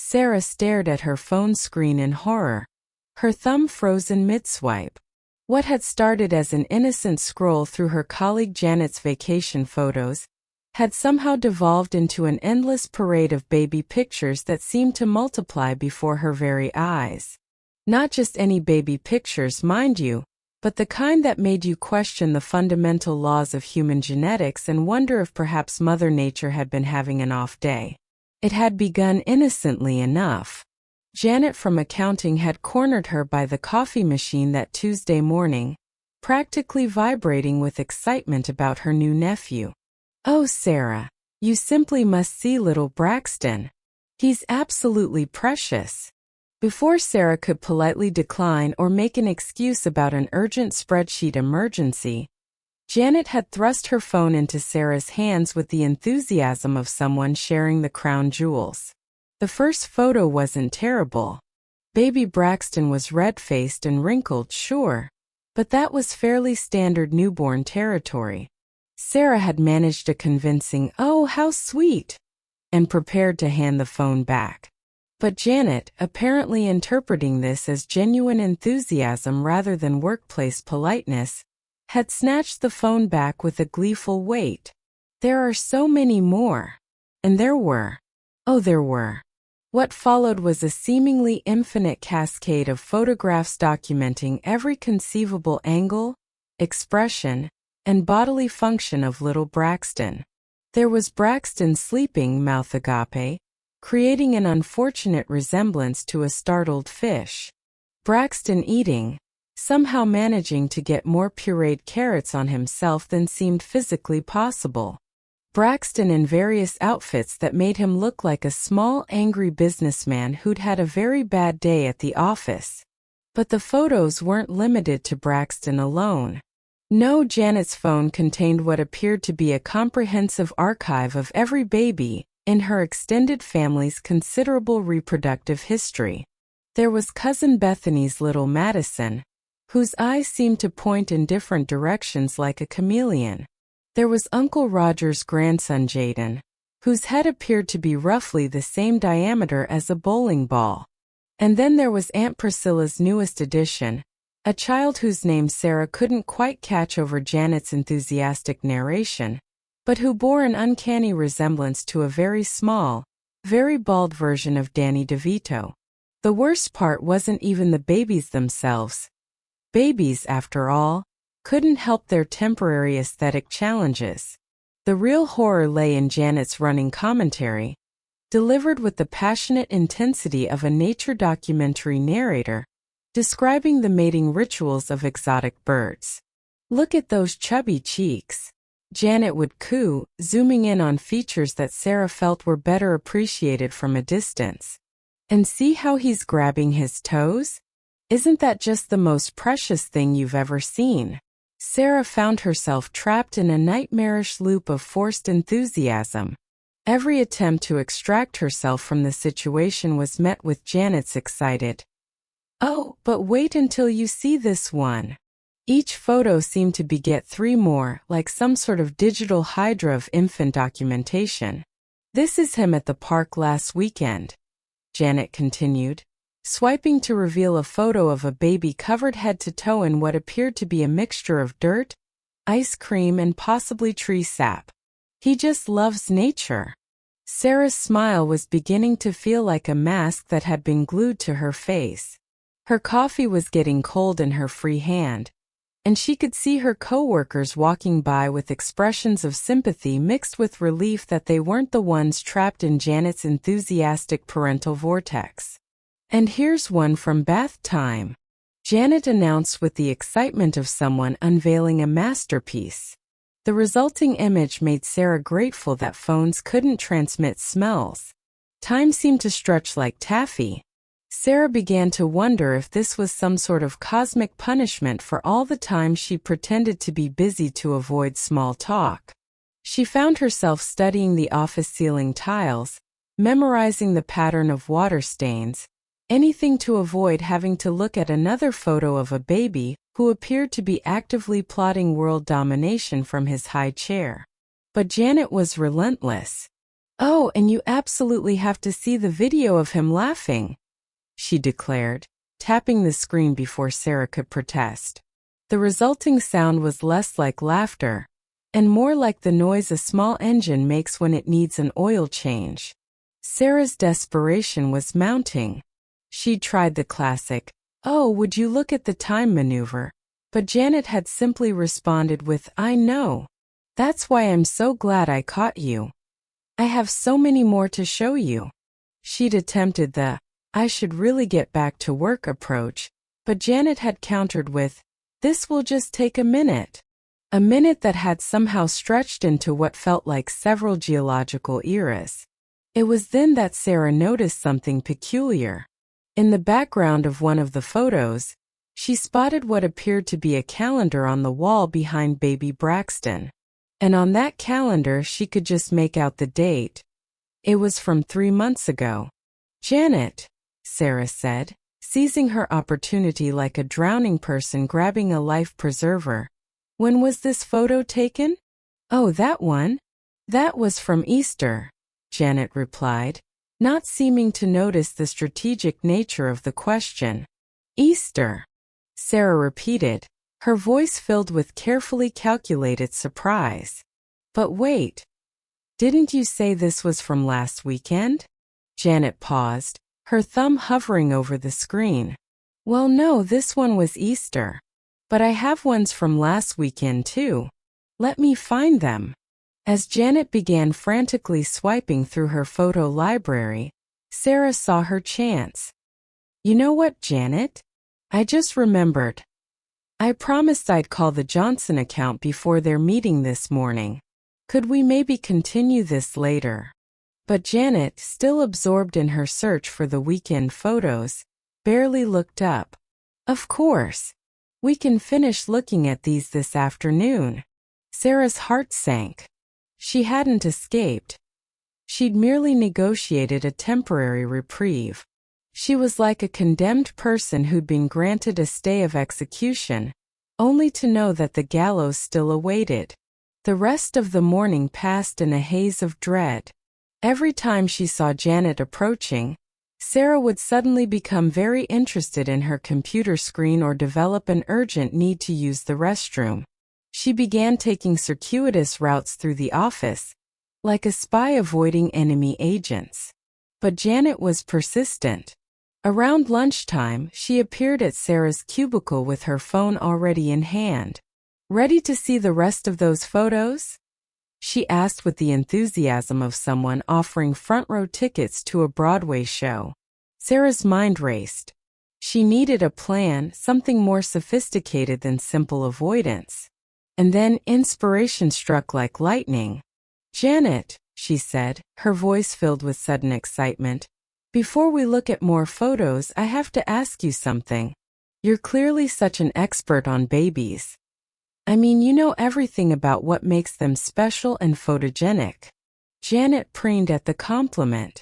Sarah stared at her phone screen in horror, her thumb frozen mid-swipe. What had started as an innocent scroll through her colleague Janet's vacation photos had somehow devolved into an endless parade of baby pictures that seemed to multiply before her very eyes. Not just any baby pictures, mind you, but the kind that made you question the fundamental laws of human genetics and wonder if perhaps Mother Nature had been having an off day. It had begun innocently enough. Janet from accounting had cornered her by the coffee machine that Tuesday morning, practically vibrating with excitement about her new nephew. "Oh, Sarah, you simply must see little Braxton. He's absolutely precious." Before Sarah could politely decline or make an excuse about an urgent spreadsheet emergency, Janet had thrust her phone into Sarah's hands with the enthusiasm of someone sharing the crown jewels. The first photo wasn't terrible. Baby Braxton was red-faced and wrinkled, sure, but that was fairly standard newborn territory. Sarah had managed a convincing, "Oh, how sweet," and prepared to hand the phone back. But Janet, apparently interpreting this as genuine enthusiasm rather than workplace politeness, had snatched the phone back with a gleeful wait. "There are so many more." And there were. Oh, there were. What followed was a seemingly infinite cascade of photographs documenting every conceivable angle, expression, and bodily function of little Braxton. There was Braxton sleeping, mouth agape, creating an unfortunate resemblance to a startled fish. Braxton eating, somehow managing to get more pureed carrots on himself than seemed physically possible. Braxton in various outfits that made him look like a small, angry businessman who'd had a very bad day at the office. But the photos weren't limited to Braxton alone. No, Janet's phone contained what appeared to be a comprehensive archive of every baby in her extended family's considerable reproductive history. There was Cousin Bethany's little Madison, whose eyes seemed to point in different directions like a chameleon. There was Uncle Roger's grandson Jaden, whose head appeared to be roughly the same diameter as a bowling ball. And then there was Aunt Priscilla's newest addition, a child whose name Sarah couldn't quite catch over Janet's enthusiastic narration, but who bore an uncanny resemblance to a very small, very bald version of Danny DeVito. The worst part wasn't even the babies themselves. Babies, after all, couldn't help their temporary aesthetic challenges. The real horror lay in Janet's running commentary, delivered with the passionate intensity of a nature documentary narrator, describing the mating rituals of exotic birds. "Look at those chubby cheeks," Janet would coo, zooming in on features that Sarah felt were better appreciated from a distance. "And see how he's grabbing his toes? Isn't that just the most precious thing you've ever seen?" Sarah found herself trapped in a nightmarish loop of forced enthusiasm. Every attempt to extract herself from the situation was met with Janet's excited, "Oh, but wait until you see this one." Each photo seemed to beget three more, like some sort of digital hydra of infant documentation. "This is him at the park last weekend," Janet continued, swiping to reveal a photo of a baby covered head to toe in what appeared to be a mixture of dirt, ice cream, and possibly tree sap. "He just loves nature." Sarah's smile was beginning to feel like a mask that had been glued to her face. Her coffee was getting cold in her free hand, and she could see her coworkers walking by with expressions of sympathy mixed with relief that they weren't the ones trapped in Janet's enthusiastic parental vortex. "And here's one from bath time," Janet announced with the excitement of someone unveiling a masterpiece. The resulting image made Sarah grateful that phones couldn't transmit smells. Time seemed to stretch like taffy. Sarah began to wonder if this was some sort of cosmic punishment for all the time she pretended to be busy to avoid small talk. She found herself studying the office ceiling tiles, memorizing the pattern of water stains, anything to avoid having to look at another photo of a baby who appeared to be actively plotting world domination from his high chair. But Janet was relentless. "Oh, and you absolutely have to see the video of him laughing," she declared, tapping the screen before Sarah could protest. The resulting sound was less like laughter, and more like the noise a small engine makes when it needs an oil change. Sarah's desperation was mounting. She'd tried the classic, "Oh, would you look at the time" maneuver, but Janet had simply responded with, "I know. That's why I'm so glad I caught you. I have so many more to show you." She'd attempted the, "I should really get back to work" approach, but Janet had countered with, "This will just take a minute." A minute that had somehow stretched into what felt like several geological eras. It was then that Sarah noticed something peculiar. In the background of one of the photos, she spotted what appeared to be a calendar on the wall behind baby Braxton. And on that calendar she could just make out the date. It was from 3 months ago. "Janet," Sarah said, seizing her opportunity like a drowning person grabbing a life preserver. "When was this photo taken?" "Oh, that one? That was from Easter," Janet replied, not seeming to notice the strategic nature of the question. "Easter," Sarah repeated, her voice filled with carefully calculated surprise. "But wait, didn't you say this was from last weekend?" Janet paused, her thumb hovering over the screen. "Well, no, this one was Easter. But I have ones from last weekend too. Let me find them." As Janet began frantically swiping through her photo library, Sarah saw her chance. "You know what, Janet? I just remembered. I promised I'd call the Johnson account before their meeting this morning. Could we maybe continue this later?" But Janet, still absorbed in her search for the weekend photos, barely looked up. "Of course. We can finish looking at these this afternoon." Sarah's heart sank. She hadn't escaped. She'd merely negotiated a temporary reprieve. She was like a condemned person who'd been granted a stay of execution, only to know that the gallows still awaited. The rest of the morning passed in a haze of dread. Every time she saw Janet approaching, Sarah would suddenly become very interested in her computer screen or develop an urgent need to use the restroom. She began taking circuitous routes through the office, like a spy avoiding enemy agents. But Janet was persistent. Around lunchtime, she appeared at Sarah's cubicle with her phone already in hand. "Ready to see the rest of those photos?" she asked with the enthusiasm of someone offering front-row tickets to a Broadway show. Sarah's mind raced. She needed a plan, something more sophisticated than simple avoidance. And then inspiration struck like lightning. "Janet," she said, her voice filled with sudden excitement, "before we look at more photos, I have to ask you something. You're clearly such an expert on babies. I mean, you know everything about what makes them special and photogenic." Janet preened at the compliment.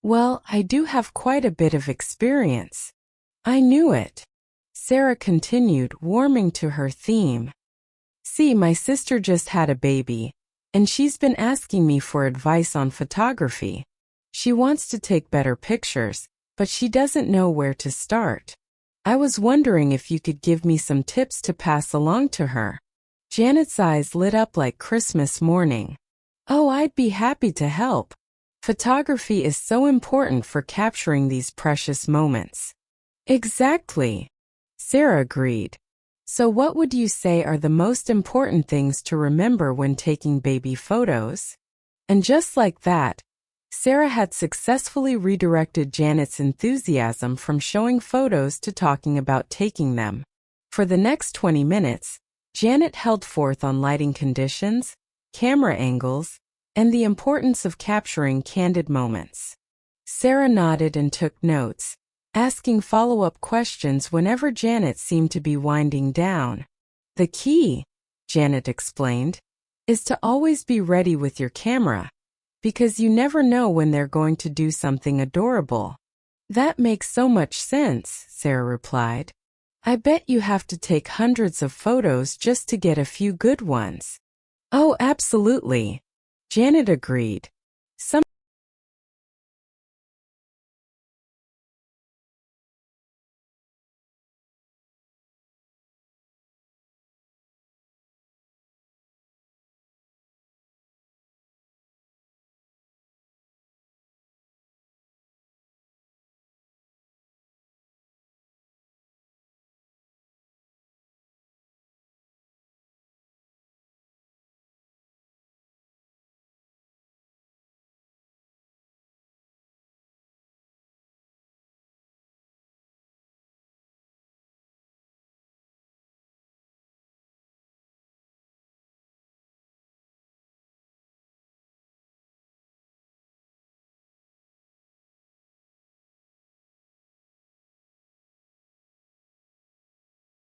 "Well, I do have quite a bit of experience." "I knew it," Sarah continued, warming to her theme. "See, my sister just had a baby, and she's been asking me for advice on photography. She wants to take better pictures, but she doesn't know where to start. I was wondering if you could give me some tips to pass along to her." Janet's eyes lit up like Christmas morning. "Oh, I'd be happy to help. Photography is so important for capturing these precious moments." "Exactly," Sarah agreed. "So what would you say are the most important things to remember when taking baby photos?" And just like that, Sarah had successfully redirected Janet's enthusiasm from showing photos to talking about taking them. For the next 20 minutes, Janet held forth on lighting conditions, camera angles, and the importance of capturing candid moments. Sarah nodded and took notes, asking follow-up questions whenever Janet seemed to be winding down. "The key," Janet explained, "is to always be ready with your camera, because you never know when they're going to do something adorable." "That makes so much sense," Sarah replied. "I bet you have to take hundreds of photos just to get a few good ones." "Oh, absolutely," Janet agreed. "Some